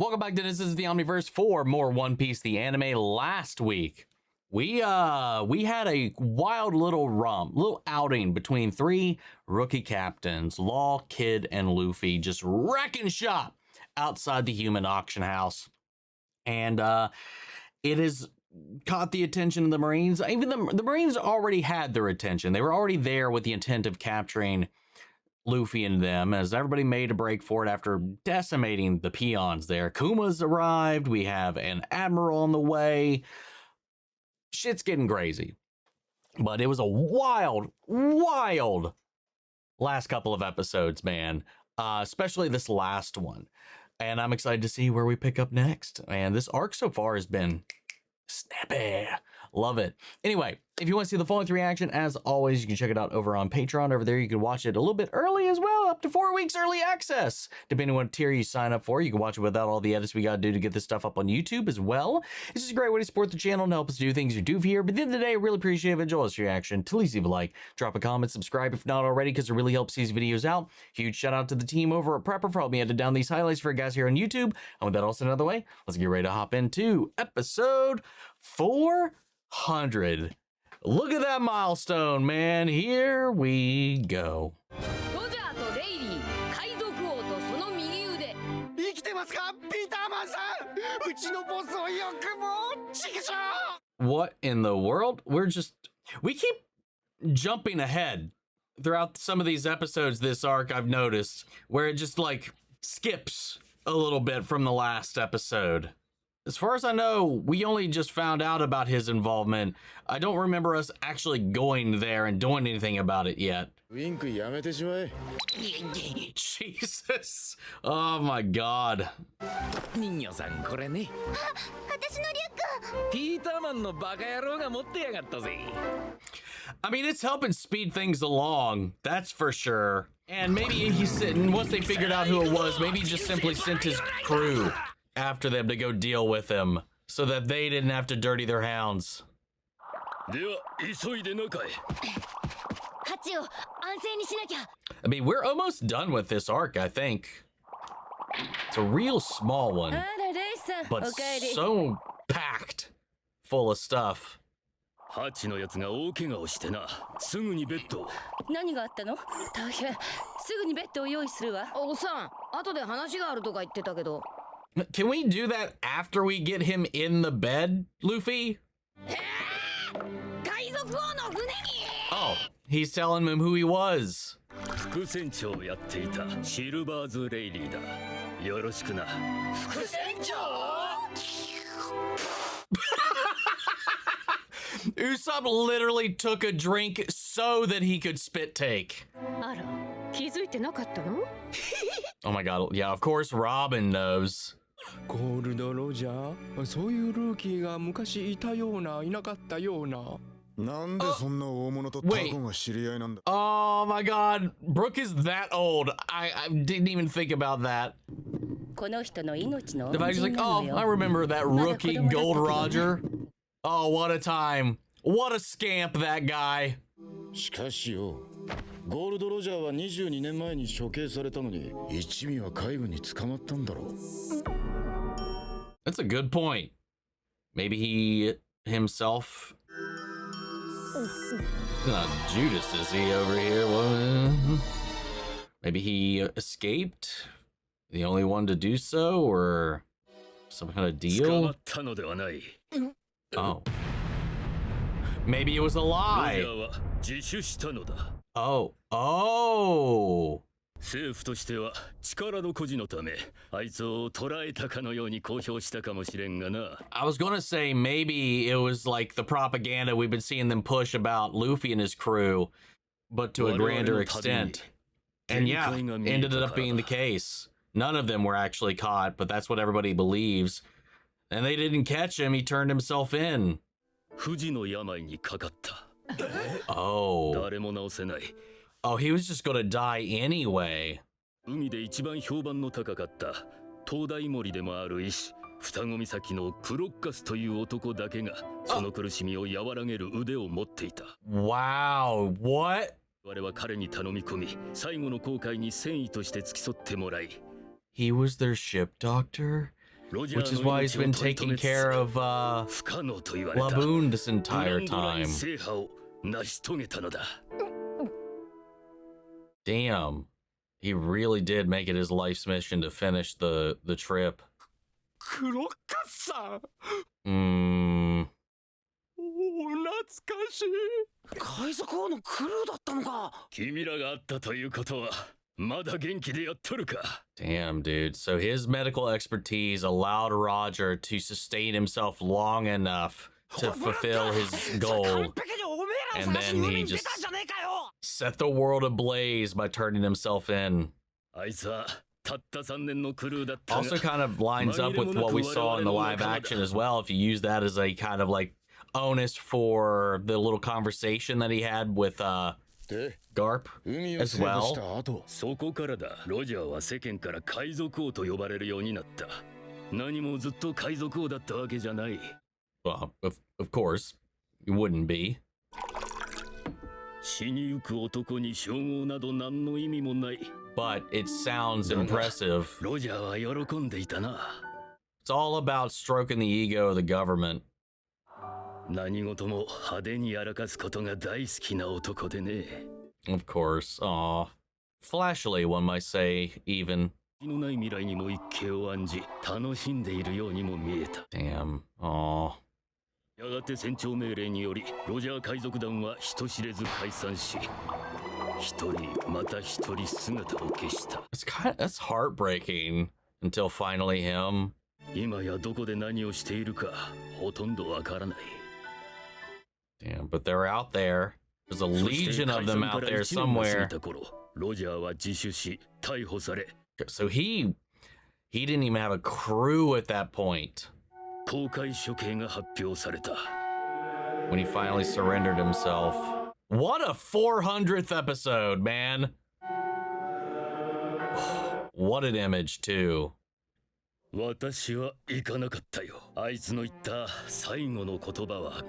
Welcome back to This Is the Omniverse for more One Piece the anime. Last week, we had a wild little outing between three rookie captains, Law, Kid, and Luffy, just wrecking shop outside the human auction house. And it has caught the attention of the Marines. Even the Marines already had their attention. They were already there with the intent of capturing Luffy and them, as everybody made a break for it after decimating the peons there. Kuma's arrived. We have an admiral on the way. Shit's getting crazy. But it was a wild last couple of episodes, man. Especially this last one. And I'm excited to see where we pick up next. And this arc so far has been snappy. Love it. Anyway, if you want to see the full length reaction, as always, you can check it out over on Patreon. Over there, you can watch it a little bit early as well, up to 4 weeks early access. Depending on what tier you sign up for, you can watch it without all the edits we got to do to get this stuff up on YouTube as well. It's just a great way to support the channel and help us do things we do here. But at the end of the day, I really appreciate it. Enjoy this reaction. Please leave a like, drop a comment, subscribe if not already, because it really helps these videos out. Huge shout out to the team over at Prepper for helping me edit down these highlights for you guys here on YouTube. And with that all said out of the way, let's get ready to hop into episode 400. Look at that milestone, man. Here we go. What in the world? We keep jumping ahead throughout some of these episodes this arc, I've noticed, where it just like skips a little bit from the last episode. As far as I know, we only just found out about his involvement. I don't remember us actually going there and doing anything about it yet. Jesus. Oh my god. I mean, it's helping speed things along, that's for sure. And maybe he's sitting, once they figured out who it was, maybe he just simply sent his crew after them to go deal with him so that they didn't have to dirty their hands. I mean, we're almost done with this arc, I think. It's a real small one, but so packed full of stuff. Can we do that after we get him in the bed, Luffy? Oh, he's telling him who he was. Usopp literally took a drink so that he could spit take. Oh my god, yeah, of course Robin knows. Wait. Oh my god, Brook is that old. I didn't even think about that. The fact he's like, oh, I remember that rookie Gold Roger. Oh, what a time. What a scamp, that guy. That's a good point. Maybe he himself... Not Judas, is he, over here? Maybe he escaped? The only one to do so? Or some kind of deal? Oh. Maybe it was a lie. Oh. Oh. I was gonna say maybe it was like the propaganda we've been seeing them push about Luffy and his crew, but to a grander extent. And yeah, ended up being the case. None of them were actually caught, but that's what everybody believes. And they didn't catch him, he turned himself in. Oh. Oh, he was just gonna die anyway. Wow, what? He was their ship doctor? Which is why he's been taking care of Laboon this entire time. Damn. He really did make it his life's mission to finish the trip. Hmm. 懐かしい。海賊王のクルーだったのか。君らがあったということはまだ元気でやっとるか。Damn, dude. So his medical expertise allowed Roger to sustain himself long enough to fulfill his goal. And then he just set the world ablaze by turning himself in. Also kind of lines up with what we saw in the live action as well. If you use that as a kind of like onus for the little conversation that he had with Garp as well. そこからだ。ロジャーは世間から海賊王と呼ばれるようになった。何もずっと海賊王だったわけじゃない。Well, of course, you wouldn't be. 死にゆく男に称号など何の意味もない。But it sounds impressive. ロジャーは喜んでいたな。It's all about stroking the ego of the government. 何事も派手にやらかすことが大好きな男でね。Of course. Aw. Flashily, one might say, even. のない未来にも一計を案じ、楽しんでいるようにも見えた。Damn. Aw. やがて船長命令により、ロジャー海賊団は人知れず解散し、一人また一人姿を消した。That's heartbreaking until finally him. 今やどこで何をしているか、ほとんどわからない。Damn, but they're out there. There's a legion of them out there somewhere. So he didn't even have a crew at that point. When he finally surrendered himself. What a 400th episode, man. What an image, too. 私は行かなかったよ。あいつの言った最後の言葉は、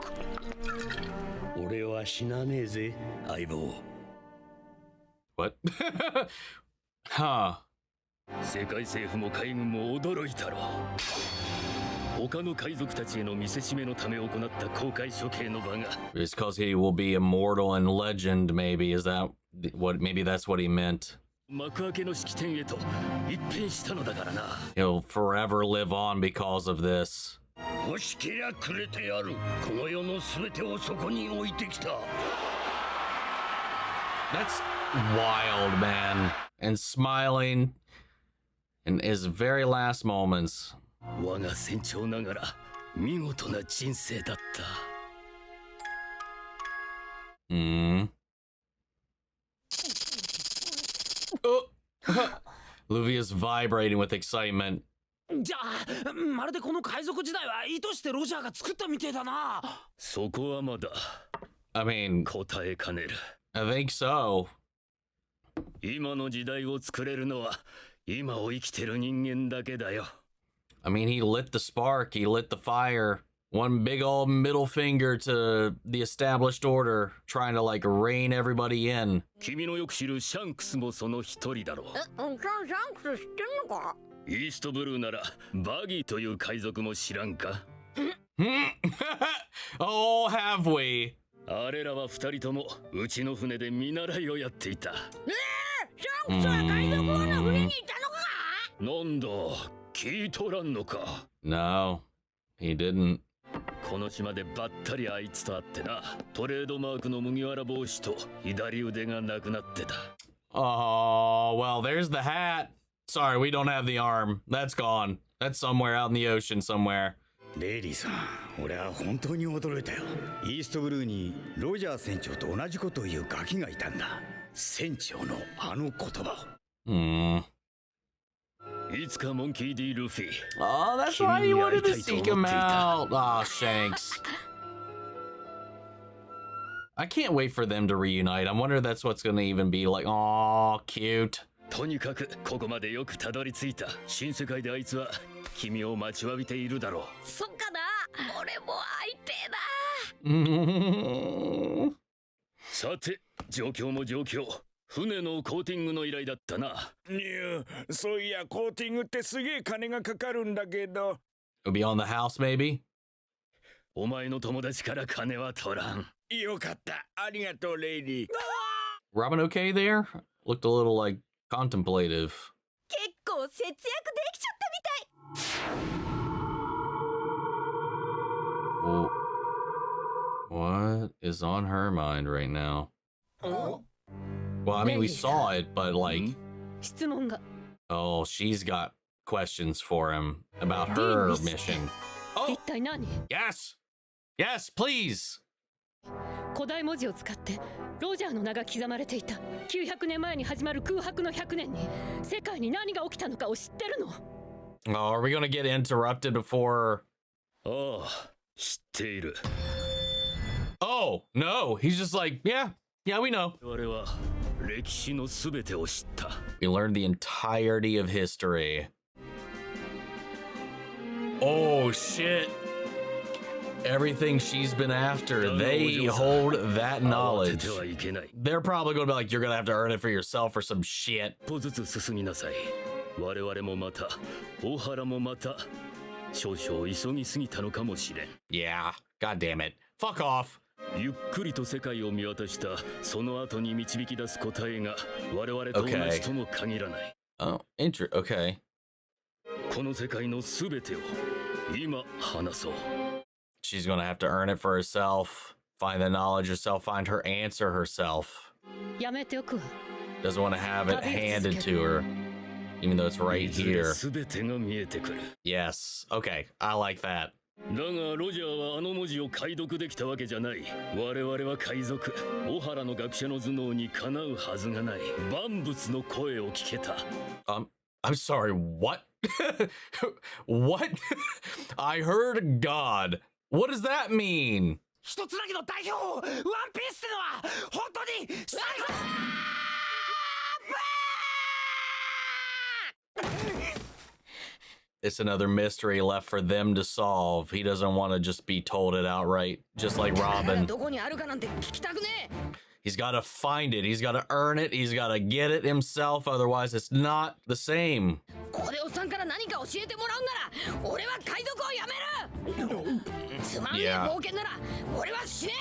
俺は死なねえぜ、相棒。What? Huh. 世界政府も海軍も驚いたろう。他の海賊たちへの見せしめのため行った公開処刑の場が。It's because he will be immortal and legend, maybe. Is that what? Maybe that's what he meant. 幕開けの式典へと一変したのだからな。He'll forever live on because of this. 欲しけりゃくれてやる。この世のすべてをそこに置いてきた。That's wild, man. And smiling in his very last moments. 我が船長ながら見事な人生だった。Oh. Luvia's vibrating with excitement. じゃあ、まるでこの海賊時代は意図してロジャーが作ったみてえだな。そこはまだ。I mean, 答えかねる。I think so. 今の時代を作れるのは今を生きてる人間だけだよ。I mean, he lit the spark, he lit the fire. One big old middle finger to the established order, trying to like rein everybody in. 君のよく知るシャンクスもその一人だろう。シャンクス知ってんのか？イーストブルーならバギーという海賊も知らんか？Oh, have we? あれらは二人ともうちの船で見習いをやっていた。シャンクスは海賊王の船にいたのか？なんだ、聞いとらんのか？ No, he didn't. この島でばったりあいつと会ってな。トレードマークの麦わら帽子と左腕がなくなってた。Oh, well, there's the hat. Sorry, we don't have the arm. That's gone. That's somewhere out in the ocean somewhere. レイリーさん、俺は本当に驚いたよ。イーストブルーにロジャー船長と同じことを言うガキがいたんだ。船長のあの言葉を。いつかモンキー D ルフィ。Oh, that's why he wanted to seek him out. Oh, Shanks. I can't wait for them to reunite. I wonder if that's what's going to even be like. Oh, cute. とにかくここまでよくたどり着いた。新世界であいつは君を待ちわびているだろう。そっかな。俺も会いてえな。さて、状況も状況。船のコーティングの依頼だったな。そういやコーティングってすげえ金がかかるんだけど。It'll be on the house, maybe? お前の友達から金は取らん。よかった。ありがとう、レイディ。Robin okay there? Looked a little, like, contemplative. 結構節約できちゃったみたい。 Well, what is on her mind right now? Well, I mean, we saw it, but like, 質問が。 oh, she's got questions for him about her mission. 一 Oh, 体何？ yes, yes, please. 古代文字を使ってロジャーの名が刻まれていた。900年前に始まる空白の100年に世界に何が起きたのかを知ってるの。 Oh, are we gonna get interrupted before? ああ、知っている。 Oh no, he's just like, yeah, we know. 我々は歴史のすべてを知った。 We learned the entirety of history. Oh shit. Everything she's been after, they hold that 慌て knowledge. てはいけない。 They're probably going to be like, you're going to have to earn it for yourself or some shit. 一歩ずつ進みなさい。我々もまた、大原もまた、少々急ぎすぎたのかもしれん。 Yeah, god damn it. Fuck off. ゆっくりと世界を見渡したその後に導き出す答えが我々と同じとも限らない。 Oh, okay. この世界のすべてを今話そう。 She's going to have to earn it for herself, find the knowledge herself, find her answer herself. やめておくわ。 Doesn't want to have it handed to her, even though it's right いずれ here. すべてが見えてくる。 Yes, okay, I like that. だがロジャーはあの文字を解読できたわけじゃない。我々は海賊。小原の学者の頭脳にかなうはずがない。万物の声を聞けた。I'm sorry, what? What? I heard God. What does that mean? 一つだけの代表ワンピースってのは本当に最後。 It's another mystery left for them to solve. He doesn't want to just be told it outright, just like Robin. どこにあるかなんて聞きたくねえ。 He's got to find it. He's got to earn it. He's got to get it himself. Otherwise, it's not the same. ここでおっさんから何か教えてもらうなら俺は海賊をやめる。つまんねえ冒険なら俺は死ね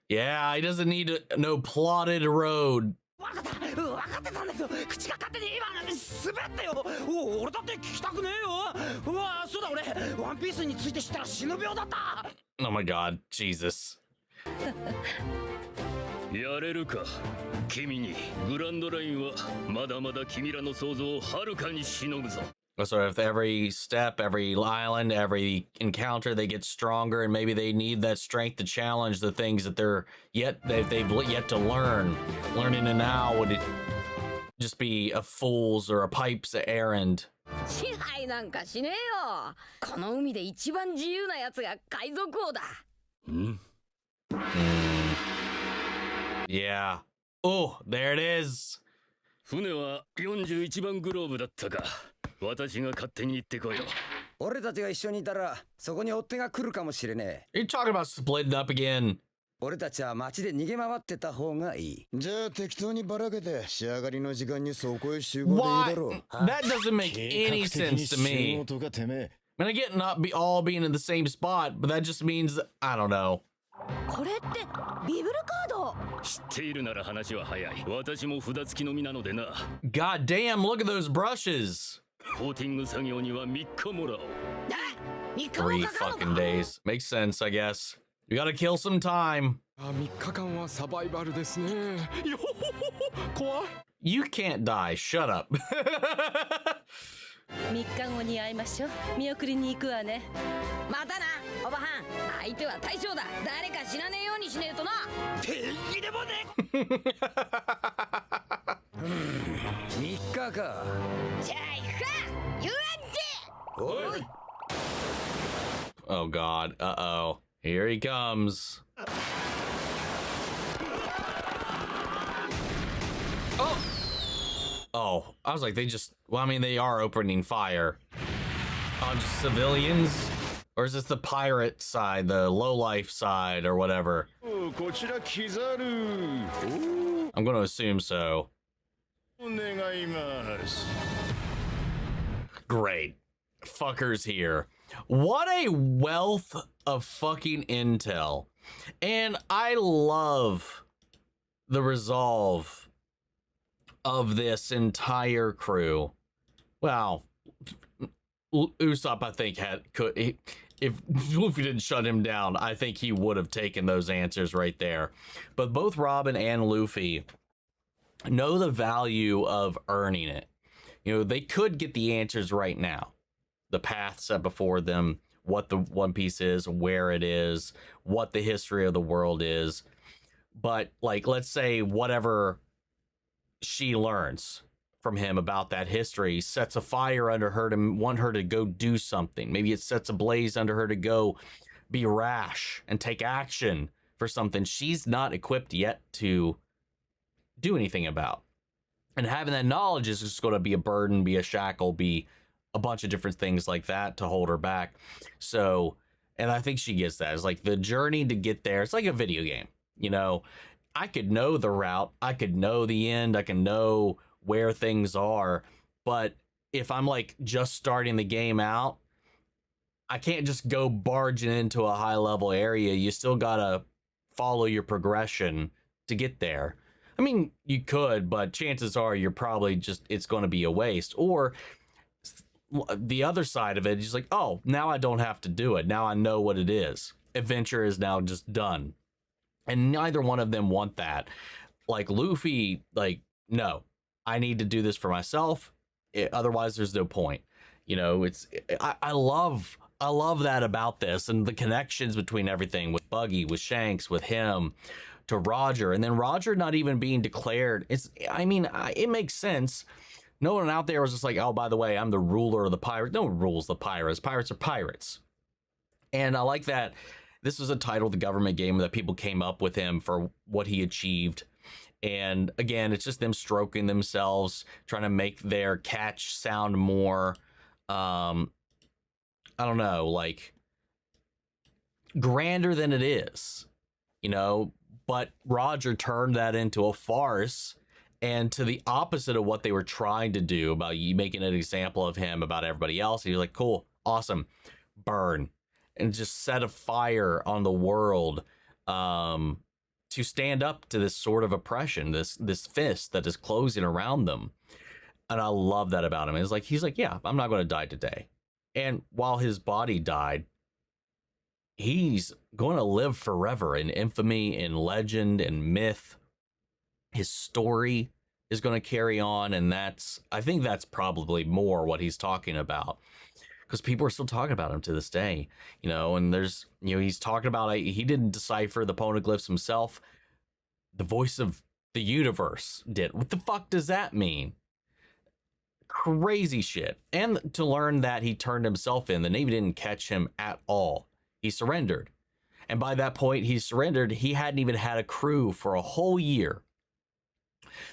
え。 Yeah, he doesn't need no plotted road. 分かってたんだけど口が勝手に今滑ったよ。俺だって聞きたくねえよ。うわそうだ俺ワンピースについて知ったら死ぬ病だった。 Oh my God, Jesus. やれるか君にグランドラインはまだまだ君らの想像をはるかにしのぐぞ。 So if every step, every island, every encounter, they get stronger, and maybe they need that strength to challenge the things that they've yet to learn. Learning it now would just be a fool's or a pipe's errand. 支配なんかしねえよ。この海で一番自由なやつが海賊王だ。Yeah. Oh, there it is. 船は41番グローブだったか。私が勝手に行ってこよう。俺たちが一緒にいたらそこに追っ手が来るかもしれねえ。 You're talking about splitting up again. 俺たちは街で逃げ回ってた方がいい。じゃあ適当にばらけて仕上がりの時間にそこへ集合でいい Why? だろう。 That doesn't make any sense to me. 仕事がてめえ。 I mean, I get not be all being in the same spot, but that just means I don't know. これってビブルカード。知っているなら話は早い。私も札付きの身なのでな。 God damn! Look at those brushes. コーティング作業には3日もらおう。 3日も 3かかる fucking のか。 days. Makes sense, I guess. We gotta kill some time. 3日間はサバイバルですね。よほほほ怖い。 You can't die. Shut up. 3日後に会いましょう。見送りに行くわね。またなおばはん。相手は大将だ。誰か死なねえようにしねえとな。天気でもね。 3日か。じゃあ行くか遊園地。おい。 Oh God. Uh-oh. Here he comes. Oh. Oh, I was like, well, I mean, they are opening fire on just civilians. Or is this the pirate side, the lowlife side, or whatever? こちらキザル。 I'm going to assume so. Great. Fuckers here. What a wealth of fucking intel. And I love the resolve of this entire crew. Well, Usopp, I think, if Luffy didn't shut him down, I think he would have taken those answers right there. But both Robin and Luffy know the value of earning it. You know, they could get the answers right now. The path set before them, what the One Piece is, where it is, what the history of the world is. But, like, let's say whatever she learns from him about that history sets a fire under her to want her to go do something. Maybe it sets a blaze under her to go be rash and take action for something she's not equipped yet to do anything about. And having that knowledge is just going to be a burden, be a shackle, be a bunch of different things like that to hold her back. So, and I think she gets that. It's like the journey to get there. It's like a video game. You know, I could know the route. I could know the end. I can know where things are. But if I'm like just starting the game out, I can't just go barging into a high level area. You still got to follow your progression to get there. I mean, you could, but chances are you're probably just, it's going to be a waste. Or the other side of it is like, oh, now I don't have to do it. Now I know what it is. Adventure is now just done. And neither one of them want that. Like Luffy, like, no, I need to do this for myself. Otherwise, there's no point. You know, I love that about this and the connections between everything with Buggy, with Shanks, with him, to Roger, and then Roger not even being declared. It makes sense. No one out there was just like, oh, by the way, I'm the ruler of the pirates. No one rules the pirates. Pirates are pirates. And I like that this was a title the government gave him, that people came up with him for what he achieved. And again, it's just them stroking themselves, trying to make their catch sound more, I don't know, like grander than it is, you know. But Roger turned that into a farce and to the opposite of what they were trying to do about you making an example of him about everybody else. He was like, cool, awesome, burn, and just set a fire on the world to stand up to this sort of oppression, this fist that is closing around them. And I love that about him. It's like, he's like, yeah, I'm not going to die today. And while his body died, he's going to live forever in infamy, in legend, and myth. His story is going to carry on, and I think that's probably more what he's talking about, because people are still talking about him to this day, you know. And there's, you know, he's talking about, he didn't decipher the poneglyphs himself. The voice of the universe did. What the fuck does that mean? Crazy shit. And to learn that he turned himself in, the Navy didn't catch him at all. He surrendered. And by that point he surrendered, he hadn't even had a crew for a whole year.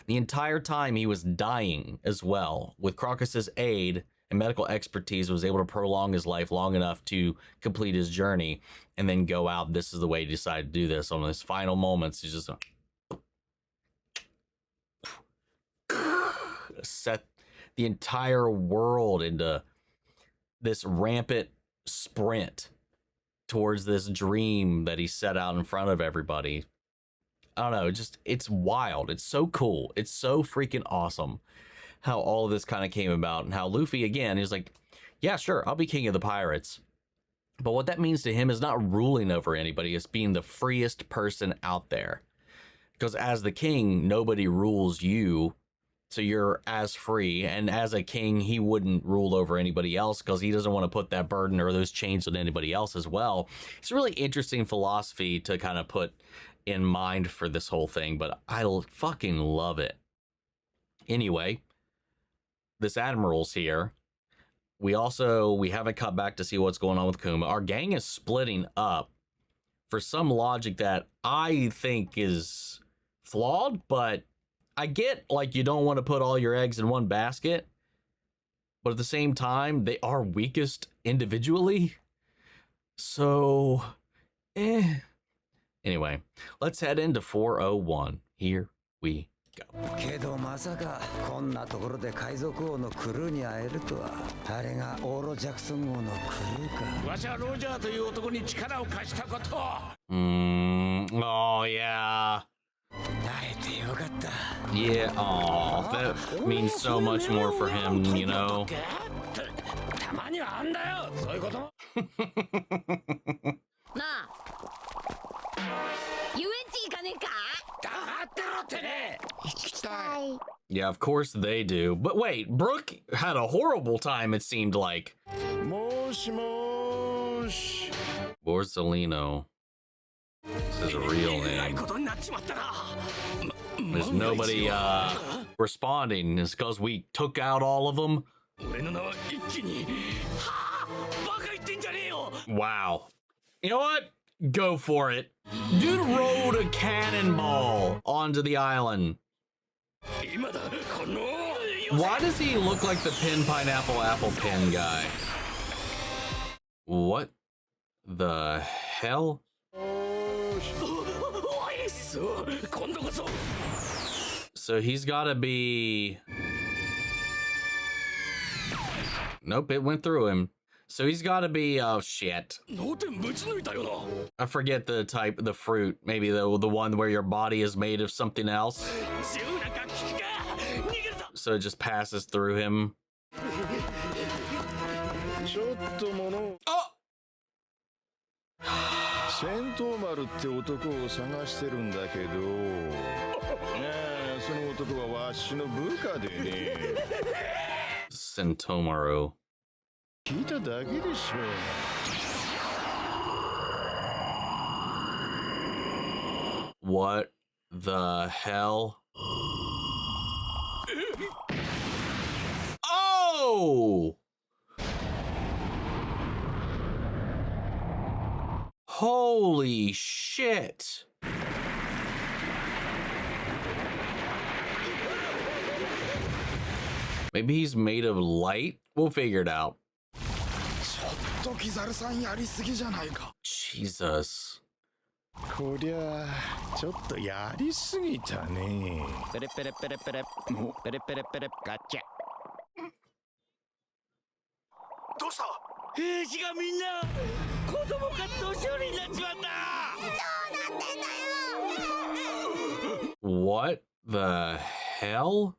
The entire time he was dying as well. With Crocus's aid and medical expertise, was able to prolong his life long enough to complete his journey and then go out. This is the way he decided to do this. On his final moments, he's just set the entire world into this rampant sprint towards this dream that he set out in front of everybody. I don't know, it's wild. It's so cool. It's so freaking awesome how all of this kind of came about, and how Luffy, again, is like, yeah, sure, I'll be king of the pirates. But what that means to him is not ruling over anybody. It's being the freest person out there. Because as the king, nobody rules you. So you're as free, and as a king, he wouldn't rule over anybody else because he doesn't want to put that burden or those chains on anybody else as well. It's a really interesting philosophy to kind of put in mind for this whole thing, but I fucking love it. Anyway, this admiral's here. We haven't cut back to see what's going on with Kuma. Our gang is splitting up for some logic that I think is flawed, but I get, like, you don't want to put all your eggs in one basket, but at the same time, they are weakest individually. So, Anyway, let's head into 401. Here we けどまさかこんなところで海賊王のクルーに会えるとは。あれがオーロジャクソン王のクルーか。わしはロジャーという男に力を貸したこと。Oh yeah. 会えてよかった。 Yeah, oh, that means so much more for him, you know. たまにはあんだよ、そういうこと。なあ、遊園地行かねえか？黙ってろってね。行きたい。 Yeah, of course they do. But wait, Brooke had a horrible time, it seemed like. もしもし。 Borzolino. This is a real えらい name. ことになっちまったな。 There's nobody responding. It's because we took out all of them. 俺の名は一気に。はあ、バカ言ってんじゃねえよ。 Wow. You know what? Go for it. Dude rode a cannonball onto the island. 今だ、この。 Why does he look like the pin pineapple apple pin guy? What the hell? おいっす、今度こそ。 So he's gotta be... Nope, it went through him. So he's gotta be... Oh, shit. 脳天ぶち抜いたよな。 I forget the type, the fruit. Maybe the one where your body is made of something else. 自由な楽器が逃げるぞ。 So it just passes through him. ちょっともの。 Oh! 戦闘丸って男を探してるんだけど。その男はわしの部下でね。 Sentomaru. 聞いただけでしょ。 What the hell? Oh! Holy shit! Maybe he's made of light? We'll figure it out. ちょっとキザルさんやりすぎじゃないか。 Jesus. こりゃちょっとやりすぎたね。ペレペレペレペレ。ペレペレペレガチャ。どうした？兵士がみんな子供が年寄りになっちまった。 What the hell?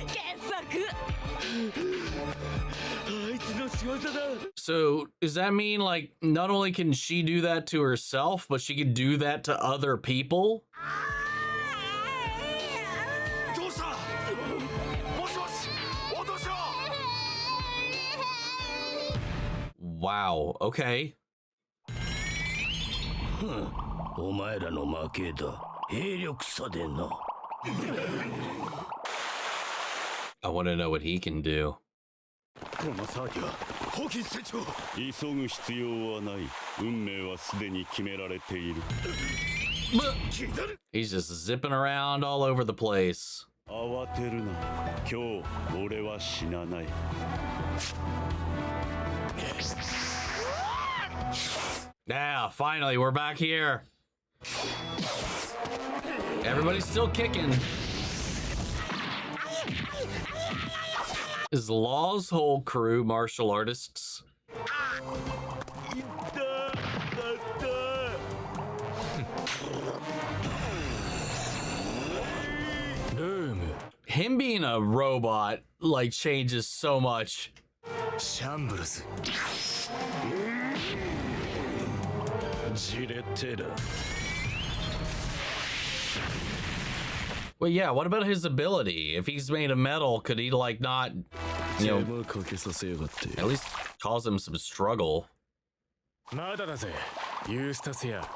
傑作。 あいつの仕業だ。 So does that mean like not only can she do that to herself, but she can do that to other people? どうした？もしもし、応答しろ。 Wow, okay. お前らの負けだ。兵力差でな。 I want to know what he can do. この騒ぎはホーキンス船長。急ぐ必要はない。運命はすでに決められている。 He's just zipping around all over the place. 慌てるな。今日俺は死なない。 Yeah, finally, we're back here. Everybody's still kicking. Is Law's whole crew martial artists? Him being a robot like changes so much. シャンブルス。ジレテラ。 Well, yeah, what about his ability? If he's made of metal, could he like not, you know, かけさせやがって。 at least cause him some struggle? まだだぜ、ユースタスや。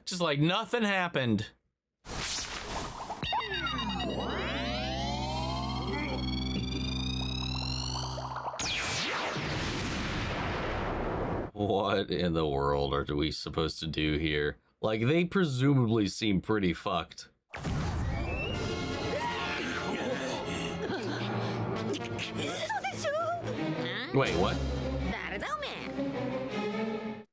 Just like nothing happened. What in the world are we supposed to do here? Like, they presumably seem pretty fucked. Wait, what?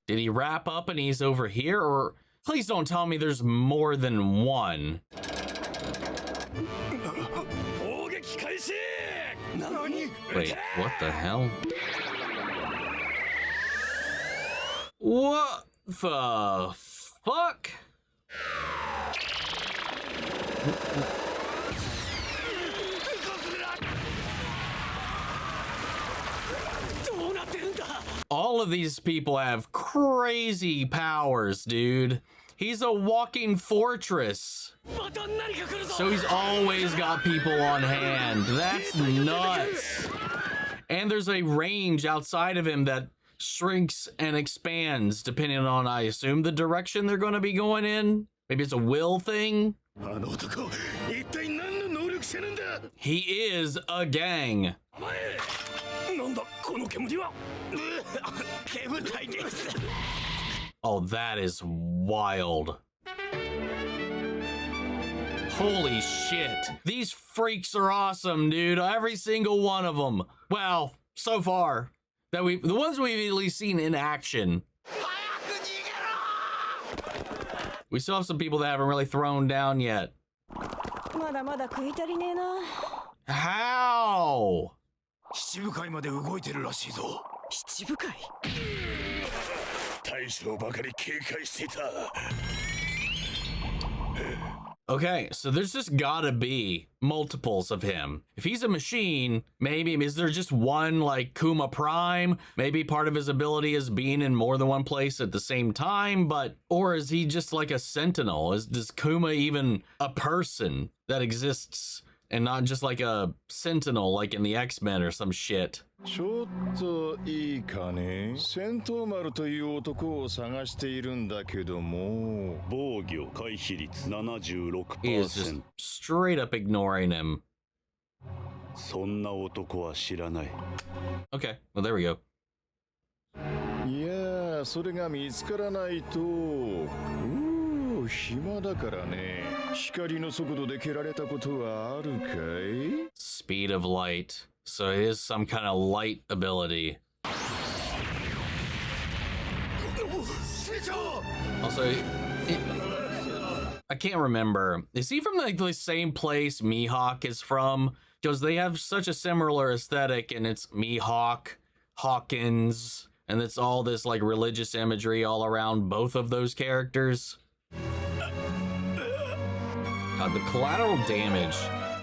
Did he wrap up and he's over here? Or Please don't tell me there's more than one. Wait, what the hell? What the fuck? All of these people have crazy powers, dude. He's a walking fortress. So he's always got people on hand. That's nuts. And there's a range outside of him that shrinks and expands depending on, I assume, the direction they're going to be going in. Maybe it's a will thing. He is a gang. Oh, that is wild. Holy shit. These freaks are awesome, dude. Every single one of them. Well, so far. The ones we've at least seen in action. We still have some people that haven't really thrown down yet. How? Okay, so there's just gotta be multiples of him. If he's a machine, maybe is there just one like Kuma Prime? Maybe part of his ability is being in more than one place at the same time, or is he just like a sentinel? Does Kuma even a person that exists and not just like a sentinel like in the X-Men or some shit? ちょっといいかね。戦闘丸という男を探しているんだけども。防御回避率 He is just 76%。 straight up ignoring him. そんな男は知らない。 Okay, well there we go. いや、それが見つからないと。暇だからね。光の速度で蹴られたことはあるかい？ Speed of light. So it is some kind of light ability. Also, I can't remember. Is he from like the same place Mihawk is from? Because they have such a similar aesthetic, and it's Mihawk, Hawkins, and it's all this like religious imagery all around both of those characters. God, the collateral damage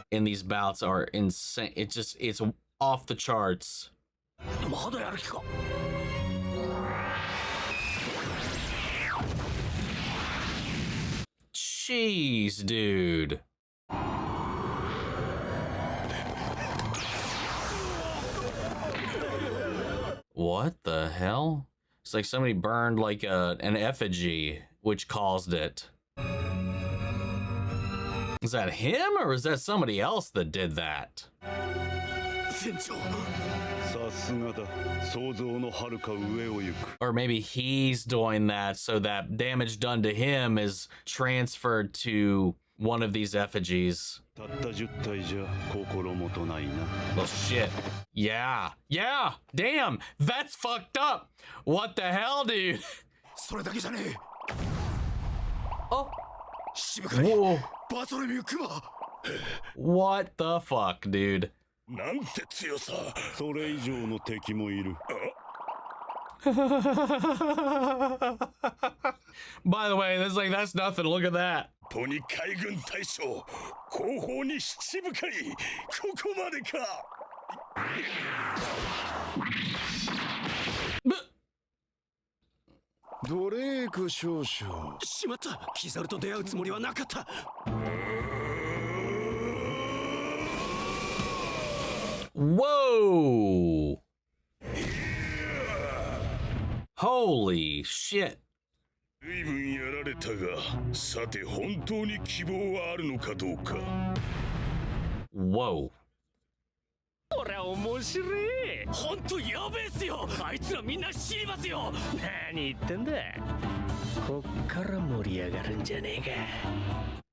in these bouts are insane. It's off the charts. Jeez, dude. What the hell? It's like somebody burned like an effigy, which caused it. Is that him, or is that somebody else that did that? Or maybe he's doing that so that damage done to him is transferred to one of these effigies. Well, shit. Yeah. Yeah. Damn. That's fucked up. What the hell, dude? Oh. Whoa. What the fuck, dude? By the way, that's nothing. Look at that. Whoa! Holy shit. Whoa. これ面白い。本当やべえっすよ。あいつらみんな死にますよ。何言ってんだ。こっから盛り上がるんじゃねえか。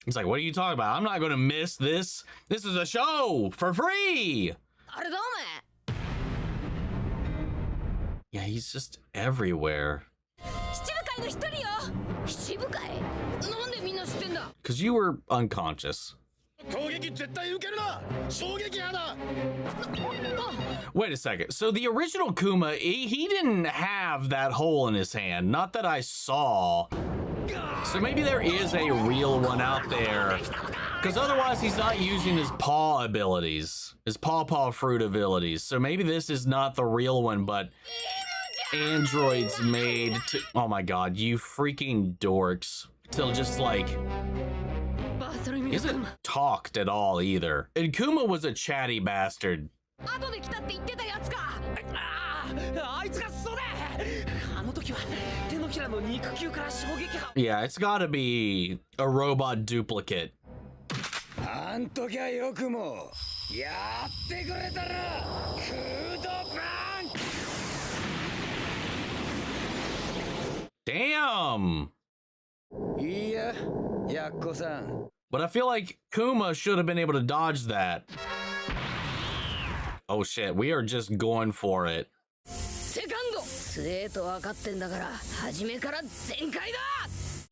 It's like, what are you talking about? I'm not going to miss this. This is a show for free. Yeah, he's just everywhere. Because you were unconscious. 攻撃絶対受けるな衝撃波だ Wait a second. So the original Kuma, he didn't have that hole in his hand. Not that I saw. So maybe there is a real one out there. Because otherwise he's not using his paw abilities. His paw fruit abilities. So maybe this is not the real one, but androids made to... Oh my god, you freaking dorks. Till just like... isn't talked at all either. And Kuma was a chatty bastard. Yeah, it's gotta be a robot duplicate. あん時はよくもやってくれたらフードバンク Damn! いや、やっこさん But I feel like Kuma should have been able to dodge that. Oh shit, we are just going for it.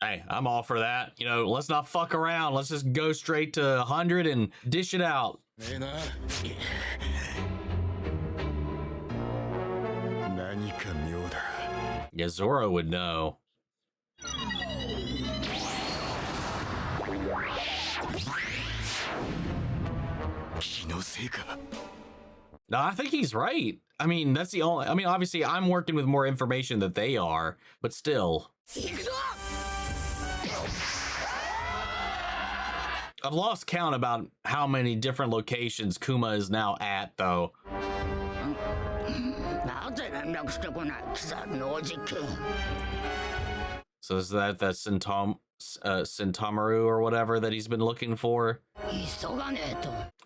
Hey, I'm all for that. You know, let's not fuck around. Let's just go straight to 100 and dish it out. ねえな何か妙だ Yeah, Zoro would know. No, I think he's right. I mean, that's the only... I mean, obviously, I'm working with more information than they are, but still. I've lost count about how many different locations Kuma is now at, though. So is that Sentamaru or whatever that he's been looking for?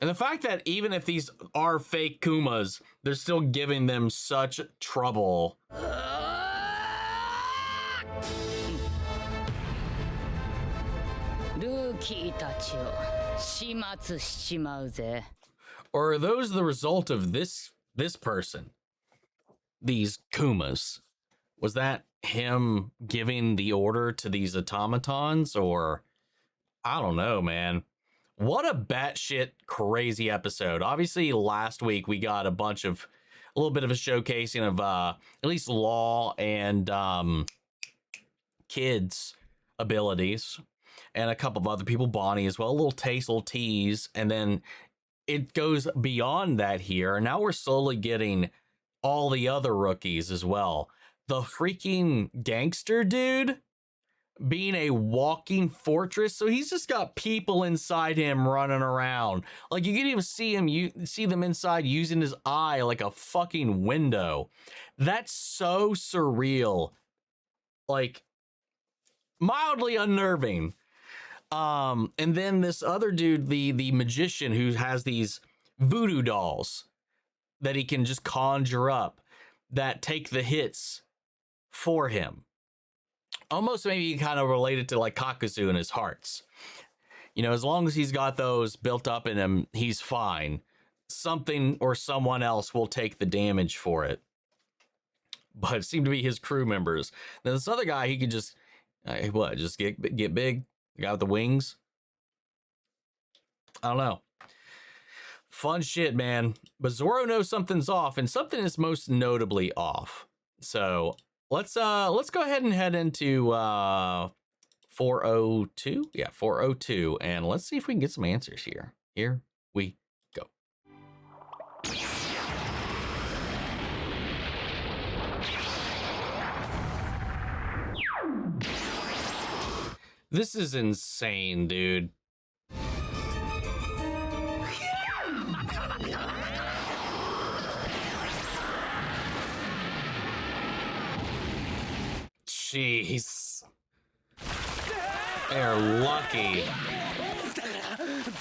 And the fact that even if these are fake Kumas, they're still giving them such trouble. Or are those the result of this person? These Kumas? Was that him giving the order to these automatons? Or I don't know, man. What a batshit crazy episode. Obviously, last week we got a little bit of a showcasing of at least Law and Kid's abilities. And a couple of other people, Bonnie as well, a little tease. And then it goes beyond that here. Now we're slowly getting all the other rookies as well. The freaking gangster dude being a walking fortress. So he's just got people inside him running around. Like you can even see them inside using his eye like a fucking window. That's so surreal. Like mildly unnerving. And then this other dude, the magician who has these voodoo dolls that he can just conjure up that take the hits for him. Almost maybe kind of related to like Kakuzu and his hearts. You know, as long as he's got those built up in him, he's fine. Something or someone else will take the damage for it. But it seemed to be his crew members. Then this other guy, he could just, just get big? The guy with the wings? I don't know. Fun shit, man. But Zoro knows something's off, and something is most notably off. So let's go ahead and head into 402. Yeah, 402, and let's see if we can get some answers here. Here we go. This is insane, dude. Jeez. They're lucky.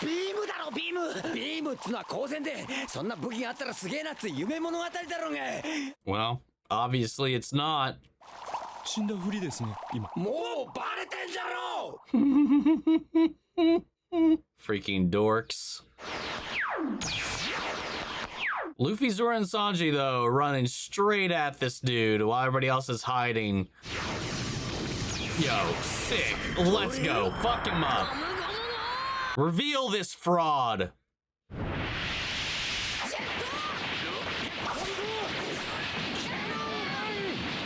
ビームだろビームビームっつのは光線でそんな武器があったらすげえなっつ夢物語だろうが Well, obviously it's not. 死んだふりですね今もうバレてんじゃろ Freaking dorks. Luffy, Zoro, and Sanji, though, running straight at this dude while everybody else is hiding. Yo, sick. Let's go. Fuck him up. Reveal this fraud.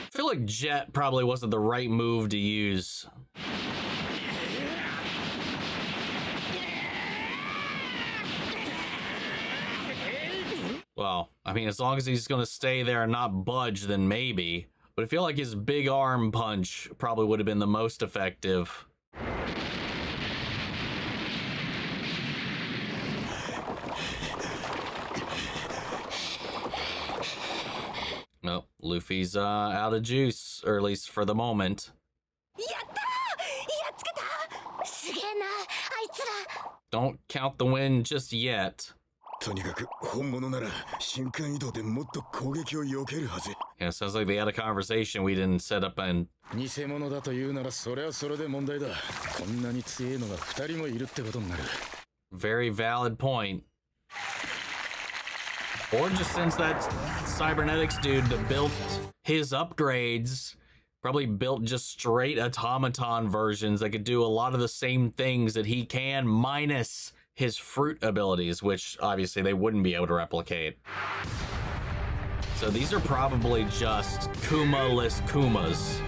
I feel like Jet probably wasn't the right move to use. Well, I mean, as long as he's going to stay there and not budge, then maybe. But I feel like his big arm punch probably would have been the most effective. Well, Luffy's out of juice, or at least for the moment. Don't count the win just yet. Yeah, sounds like they had a conversation we didn't set up and... Very valid point. Or just since that cybernetics dude that built his upgrades probably built just straight automaton versions that could do a lot of the same things that he can, minus his fruit abilities, which obviously they wouldn't be able to replicate. So these are probably just Kuma-less Kumas.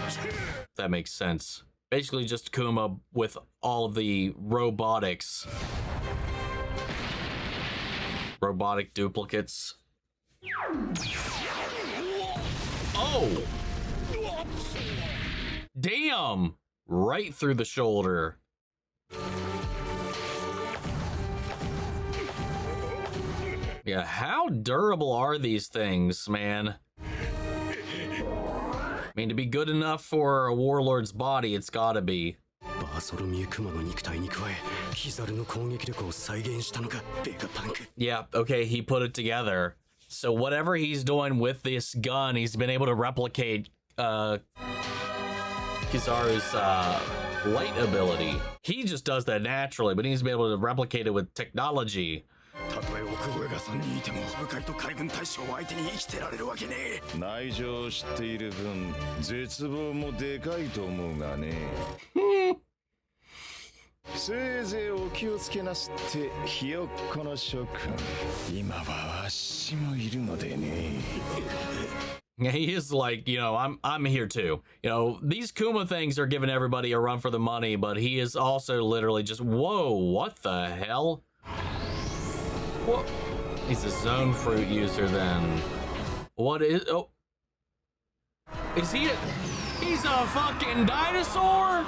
If that makes sense. Basically just Kuma with all of the robotics. Robotic duplicates. Oh! Damn! Right through the shoulder. Yeah, how durable are these things, man? I mean, to be good enough for a warlord's body, it's gotta be. Yeah, okay, he put it together. So whatever he's doing with this gun, he's been able to replicate Kizaru's light ability. He just does that naturally, but he's been able to replicate it with technology. Yeah, he is like, you know, I'm here too. You know, these Kuma things are giving everybody a run for the money, but he is also literally just, whoa, what the hell? What? He's a zone fruit user then. What is, oh. Is he he's a fucking dinosaur?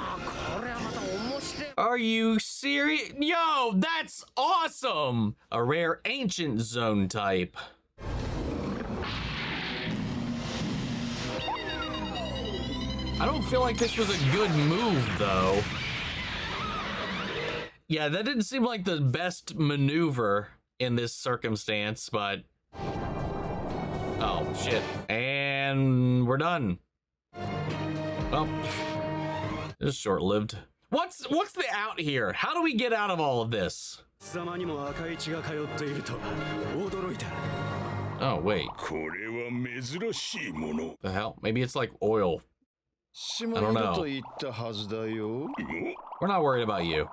Are you serious? Yo, that's awesome! A rare ancient zone type. I don't feel like this was a good move, though. Yeah, that didn't seem like the best maneuver in this circumstance, but... Oh, shit. And we're done. Well, this is short-lived. What's the out here? How do we get out of all of this? Oh, wait. The hell? Maybe it's like oil. I don't know. We're not worried about you.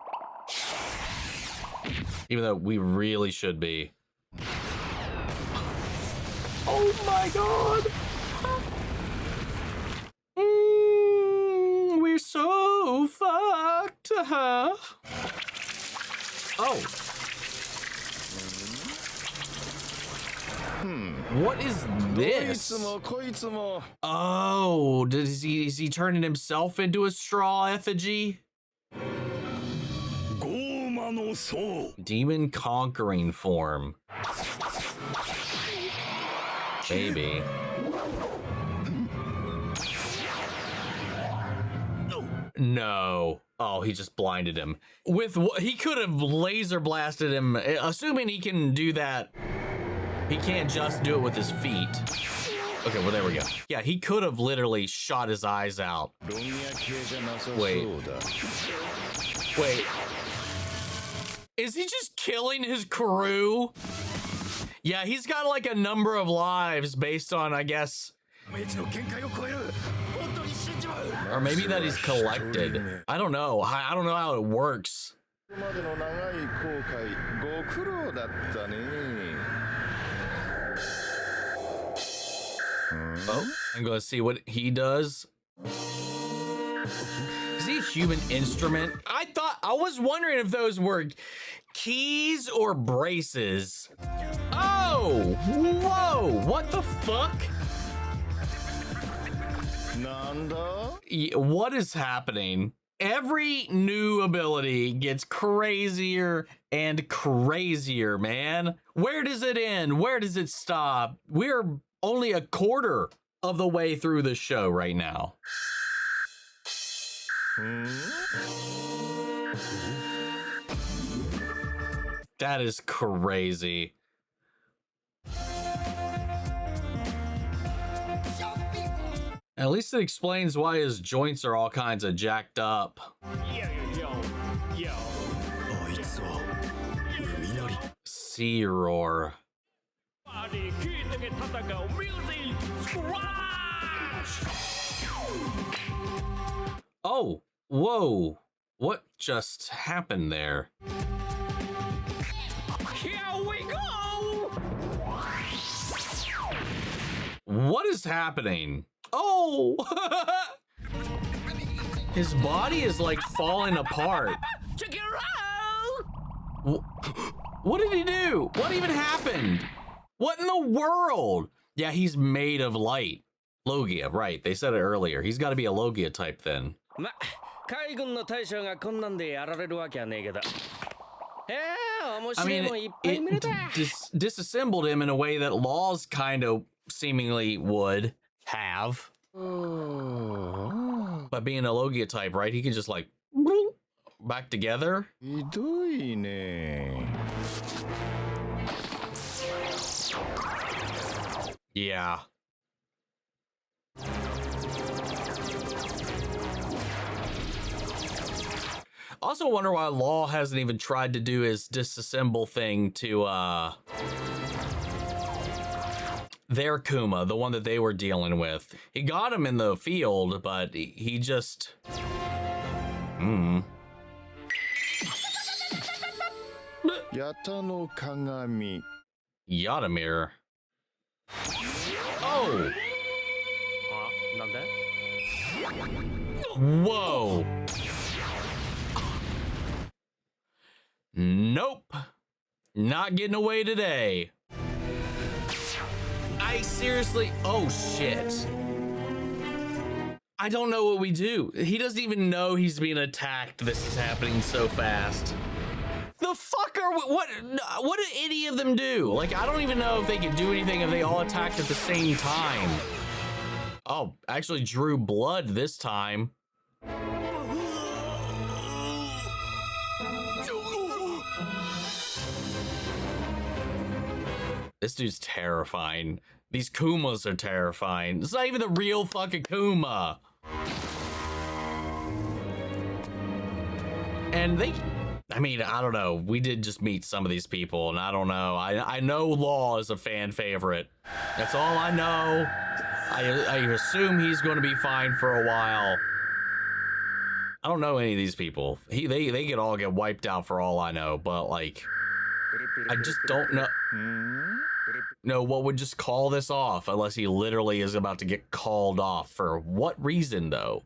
Even though we really should be. Oh my god! We're so fucked. Oh. What is this? Oh, is he turning himself into a straw effigy? Demon conquering form. Maybe. No. Oh, he just blinded him. With what he could have laser blasted him, assuming he can do that. He can't just do it with his feet. Okay, well, there we go. Yeah, he could have literally shot his eyes out. Wait. Wait. Is he just killing his crew? Yeah, he's got like a number of lives based on, I guess. Or maybe that he's collected. I don't know. I don't know how it works. Oh, I'm gonna see what he does. Is he a human instrument? I was wondering if those were keys or braces. Oh, whoa, what the fuck? Nanda? What is happening? Every new ability gets crazier and crazier, man. Where does it end? Where does it stop? We're only a quarter of the way through the show right now. That is crazy. At least it explains why his joints are all kinds of jacked up. Sea roar. Oh, whoa. What just happened there? Here we go! What is happening? Oh! His body is like falling apart. Check it out! What did he do? What even happened? What in the world? Yeah, he's made of light. Logia, right. They said it earlier. He's got to be a Logia type then. I mean, it disassembled him in a way that Laws kind of seemingly would have. But being a Logia type, right? He can just like back together. Yeah. Also wonder why Law hasn't even tried to do his disassemble thing to their Kuma, the one that they were dealing with. He got him in the field, but he just Yata no Kagami. Yatamir. Oh. Whoa. Nope. Not getting away today. I seriously, oh shit. I don't know what we do. He doesn't even know he's being attacked. This is happening so fast. The fuck are what did any of them do? Like, I don't even know if they could do anything if they all attacked at the same time. Oh, actually drew blood this time. This dude's terrifying. These Kumas are terrifying. It's not even the real fucking Kuma. And I mean, I don't know. We did just meet some of these people, and I don't know. I know Law is a fan favorite. That's all I know. I assume he's going to be fine for a while. I don't know any of these people. They could all get wiped out for all I know, but like, I just don't know what would just call this off unless he literally is about to get called off. For what reason, though?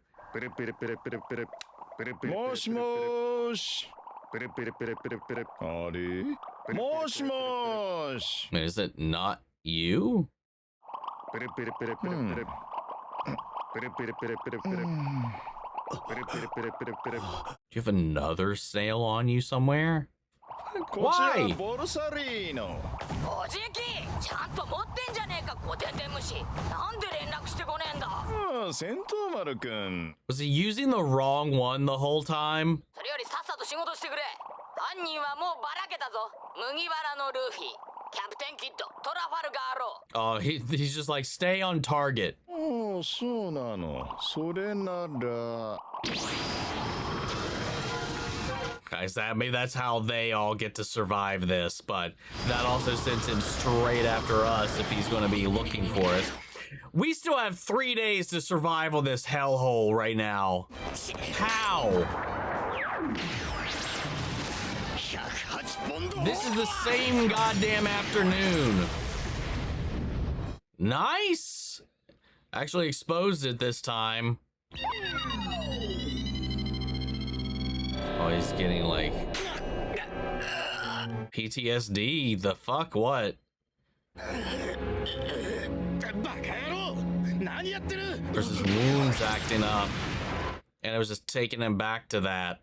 Mosh mosh. Mosh mosh. Is it not you? Do you have another snail on you somewhere? Why? Was he using the wrong one the whole time? Oh, he's just like, stay on target. Oh, so nano. Sore nara. Guys, maybe that's how they all get to survive this, but that also sends him straight after us if he's going to be looking for us. We still have 3 days to survive on this hellhole right now. How? This is the same goddamn afternoon. Nice. Actually exposed it this time. Oh, he's getting like PTSD. The fuck? What? There's his wounds acting up. And it was just taking him back to that.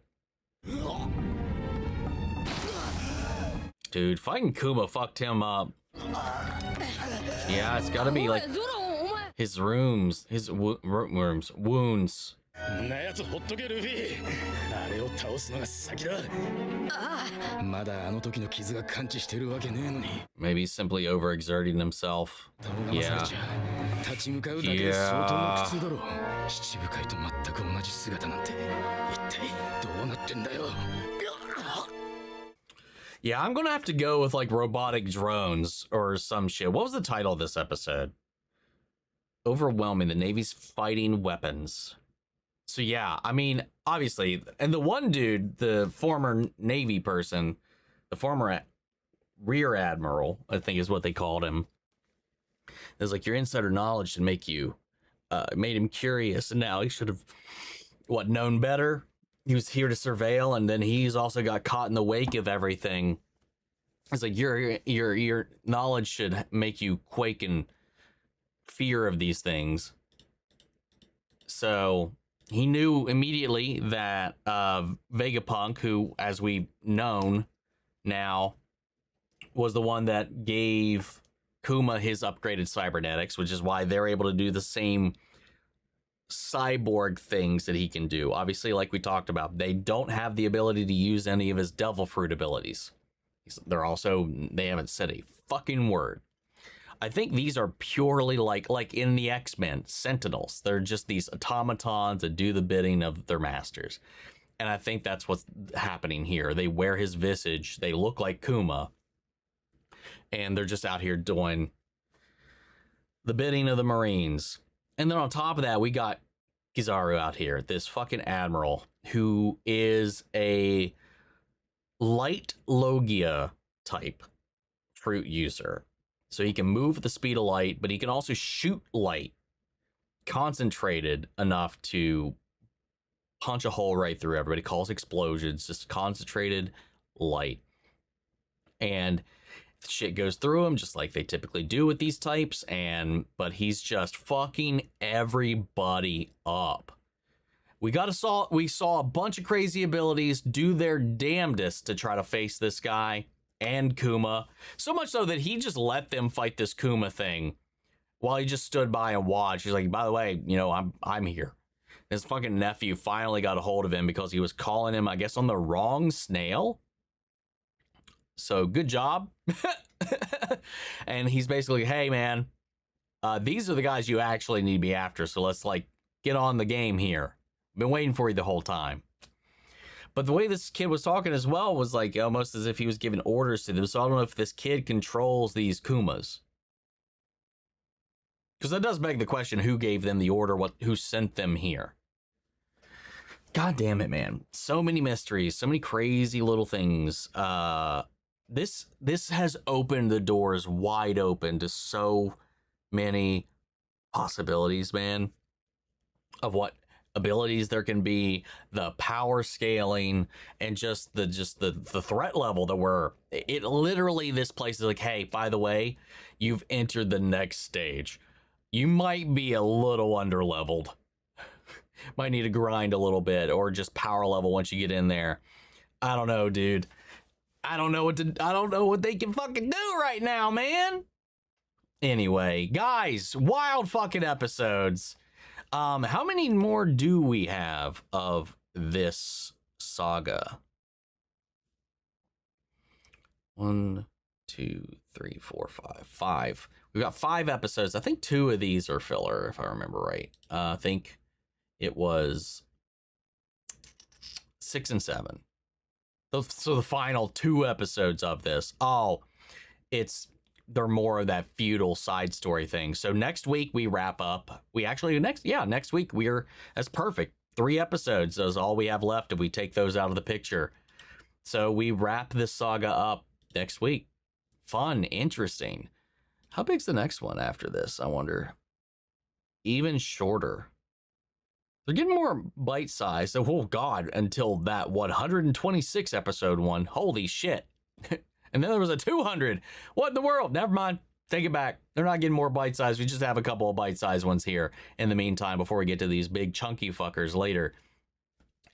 Dude, fighting Kuma fucked him up. Yeah, it's gotta be like his wounds. なやつほっとけルフィ。あれを倒すのが先だ。まだあの時の傷が完治してるわけねえのに。Maybe he's simply overexerting himself. Yeah. 立ち向かうだけで相当の苦痛だろう。七部会と全く同じ姿なんて一体どうなってんだよ。Yeah, I'm gonna have to go with like robotic drones or some shit. What was the title of this episode? Overwhelming the Navy's fighting weapons. So yeah, I mean, obviously, and the one dude, the former Navy person, the former Rear Admiral, I think is what they called him. It's like your insider knowledge should make you, made him curious, and now he should have, known better. He was here to surveil, and then he's also got caught in the wake of everything. It's like your knowledge should make you quake in fear of these things. So he knew immediately that Vegapunk, who, as we've known now, was the one that gave Kuma his upgraded cybernetics, which is why they're able to do the same cyborg things that he can do. Obviously, like we talked about, they don't have the ability to use any of his devil fruit abilities. They haven't said a fucking word. I think these are purely like in the X-Men, Sentinels. They're just these automatons that do the bidding of their masters. And I think that's what's happening here. They wear his visage. They look like Kuma. And they're just out here doing the bidding of the Marines. And then on top of that, we got Kizaru out here, this fucking admiral who is a light Logia type fruit user. So he can move at the speed of light, but he can also shoot light concentrated enough to punch a hole right through. Everybody calls explosions, just concentrated light. And shit goes through him just like they typically do with these types, but he's just fucking everybody up. We saw a bunch of crazy abilities do their damnedest to try to face this guy and Kuma, so much so that he just let them fight this Kuma thing while he just stood by and watched. He's like, by the way, I'm here. His fucking nephew finally got a hold of him because he was calling him, I guess, on the wrong snail. So good job. And he's basically, hey man, these are the guys you actually need to be after, so let's get on the game here. Been waiting for you the whole time. But the way this kid was talking as well was almost as if he was giving orders to them. So I don't know if this kid controls these Kumas. Because that does beg the question, who gave them the order, who sent them here? God damn it, man. So many mysteries, so many crazy little things. This has opened the doors wide open to so many possibilities, man, of what abilities there can be, the power scaling, and just the threat level that literally this place is like, hey, by the way, you've entered the next stage. You might be a little underleveled. Might need to grind a little bit, or just power level once you get in there. I don't know, dude. I don't know what they can fucking do right now, man. Anyway, guys, wild fucking episodes. How many more do we have of this saga? 1, 2, 3, 4, 5. 5. We've got 5 episodes. I think 2 of these are filler, if I remember right. I think it was 6 and 7. So the final 2 episodes of this. Oh, it's they're more of that feudal side story thing. So next week we wrap up. Next week that's perfect. 3 episodes is all we have left if we take those out of the picture. So we wrap this saga up next week. Fun, interesting. How big's the next one after this, I wonder? Even shorter. They're getting more bite-sized. So, oh God, until that 126 episode one. Holy shit. And then there was a 200. What in the world? Never mind. Take it back. They're not getting more bite-sized. We just have a couple of bite-sized ones here in the meantime before we get to these big chunky fuckers later.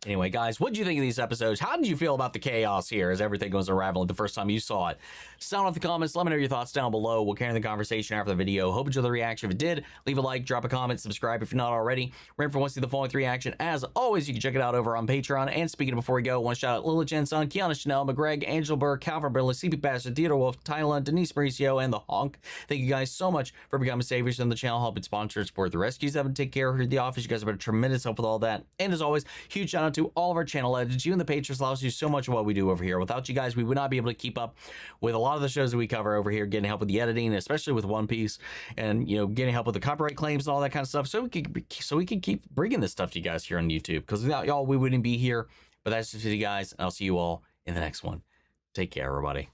Anyway, guys, what did you think of these episodes? How did you feel about the chaos here as everything goes unraveling the first time you saw it? Sound off the comments. Let me know your thoughts down below. We'll carry the conversation after the video. Hope you enjoyed the reaction. If it did, leave a like, drop a comment, subscribe if you're not already. Remember, if you want to see the following 3 reaction, as always, you can check it out over on Patreon. And speaking of before we go, I want to shout out Lila Jensen, Kiana Chanel, McGreg, Angel Burr, Calvin Burley, CP Bastard, Theodore Wolf, Thailand, Denise Mauricio, and the Honk. Thank you guys so much for becoming saviors on the channel, helping sponsor and support the rescues that would take care of here at the office. You guys have been a tremendous help with all that. And as always, huge shout out to all of our channel legends. You and the patrons allow us to do so much of what we do over here. Without you guys, we would not be able to keep up with a lot of the shows that we cover over here, getting help with the editing, especially with One Piece, and getting help with the copyright claims and all that kind of stuff. So we can keep bringing this stuff to you guys here on YouTube, because without y'all, we wouldn't be here. But that's just for you guys. And I'll see you all in the next one. Take care, everybody.